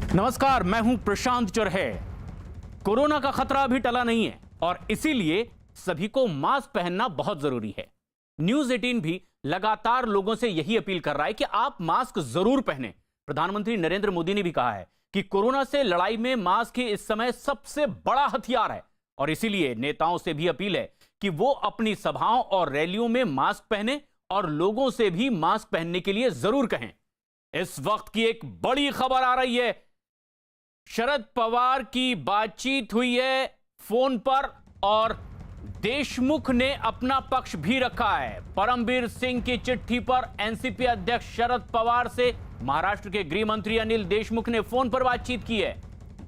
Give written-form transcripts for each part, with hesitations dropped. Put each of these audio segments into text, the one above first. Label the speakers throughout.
Speaker 1: नमस्कार, मैं हूं प्रशांत चरहे। कोरोना का खतरा अभी टला नहीं है और इसीलिए सभी को मास्क पहनना बहुत जरूरी है। न्यूज 18 भी लगातार लोगों से यही अपील कर रहा है कि आप मास्क जरूर पहनें। प्रधानमंत्री नरेंद्र मोदी ने भी कहा है कि कोरोना से लड़ाई में मास्क ही इस समय सबसे बड़ा हथियार है और इसीलिए नेताओं से भी अपील है कि वो अपनी सभाओं और रैलियों में मास्क पहने और लोगों से भी मास्क पहनने के लिए जरूर कहें। इस वक्त की एक बड़ी खबर आ रही है। शरद पवार की बातचीत हुई है फोन पर और देशमुख ने अपना पक्ष भी रखा है। परमबीर सिंह की चिट्ठी पर एनसीपी अध्यक्ष शरद पवार से महाराष्ट्र के गृह मंत्री अनिल देशमुख ने फोन पर बातचीत की है।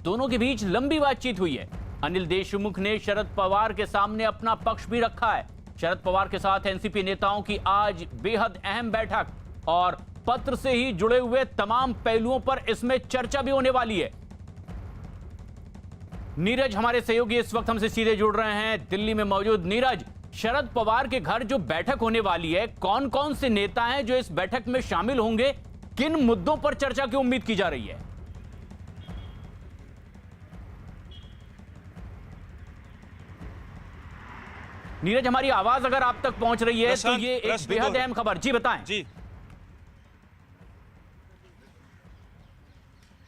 Speaker 1: दोनों के बीच लंबी बातचीत हुई है। अनिल देशमुख ने शरद पवार के सामने अपना पक्ष भी रखा है। शरद पवार के साथ एनसीपी नेताओं की आज बेहद अहम बैठक और पत्र से ही जुड़े हुए तमाम पहलुओं पर इसमें चर्चा भी होने वाली है। नीरज हमारे सहयोगी इस वक्त हमसे सीधे जुड़ रहे हैं, दिल्ली में मौजूद। नीरज, शरद पवार के घर जो बैठक होने वाली है, कौन कौन से नेता हैं जो इस बैठक में शामिल होंगे, किन मुद्दों पर चर्चा की उम्मीद की जा रही है? नीरज, हमारी आवाज अगर आप तक पहुंच रही है तो ये एक बेहद अहम खबर। जी बताएं।
Speaker 2: जी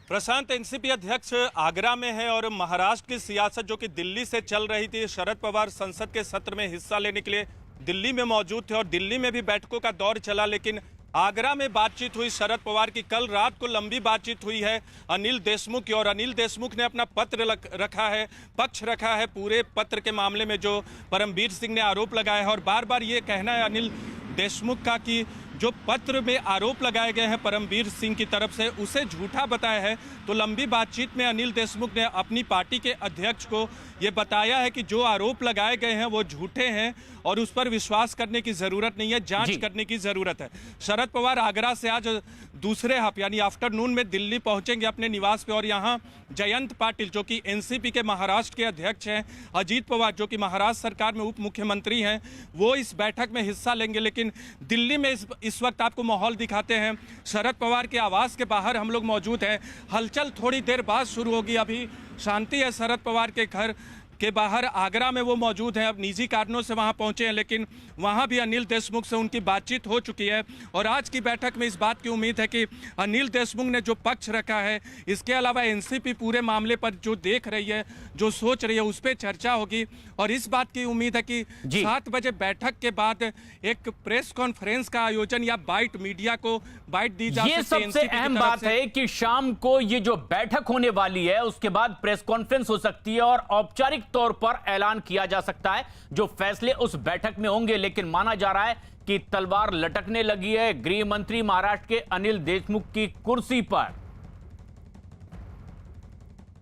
Speaker 2: प्रशांत, एनसीपी अध्यक्ष आगरा में है और महाराष्ट्र की सियासत जो कि दिल्ली से चल रही थी, शरद पवार संसद के सत्र में हिस्सा लेने के लिए दिल्ली में मौजूद थे और दिल्ली में भी बैठकों का दौर चला, लेकिन आगरा में बातचीत हुई शरद पवार की। कल रात को लंबी बातचीत हुई है अनिल देशमुख की और अनिल देशमुख ने अपना पत्र रखा है, पक्ष रखा है पूरे पत्र के मामले में जो परमबीर सिंह ने आरोप लगाया है। और बार बार ये कहना है अनिल देशमुख का कि जो पत्र में आरोप लगाए गए हैं परमबीर सिंह की तरफ से उसे झूठा बताया है। तो लंबी बातचीत में अनिल देशमुख ने अपनी पार्टी के अध्यक्ष को ये बताया है कि जो आरोप लगाए गए हैं वो झूठे हैं और उस पर विश्वास करने की जरूरत नहीं है, जांच करने की जरूरत है। शरद पवार आगरा से आज दूसरे हाफ यानी आफ्टरनून में दिल्ली पहुंचेंगे अपने निवास पे और यहाँ जयंत पाटिल जो कि एनसीपी के महाराष्ट्र के अध्यक्ष हैं, अजीत पवार जो कि महाराष्ट्र सरकार में उप मुख्यमंत्री हैं, वो इस बैठक में हिस्सा लेंगे। लेकिन दिल्ली में इस वक्त आपको माहौल दिखाते हैं। शरद पवार के आवास के बाहर हम लोग मौजूद हैं। हलचल थोड़ी देर बाद शुरू होगी। अभी शांति है शरद पवार के घर के बाहर। आगरा में वो मौजूद हैं, अब निजी कारणों से वहां पहुंचे हैं, लेकिन वहां भी अनिल देशमुख से उनकी बातचीत हो चुकी है। और आज की बैठक में इस बात की उम्मीद है कि अनिल देशमुख ने जो पक्ष रखा है, इसके अलावा एनसीपी पूरे मामले पर जो देख रही है, जो सोच रही है, उस पर चर्चा होगी। और इस बात की उम्मीद है कि 7 बजे बैठक के बाद एक प्रेस कॉन्फ्रेंस का आयोजन या बाइट मीडिया को बाइट दी जा सकती है।
Speaker 1: ये सबसे अहम बात है कि शाम को ये जो बैठक होने वाली है उसके बाद प्रेस कॉन्फ्रेंस हो सकती है और औपचारिक तौर पर ऐलान किया जा सकता है जो फैसले उस बैठक में होंगे। लेकिन माना जा रहा है कि तलवार लटकने लगी है गृह मंत्री महाराष्ट्र के अनिल देशमुख की कुर्सी पर।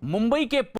Speaker 1: मुंबई के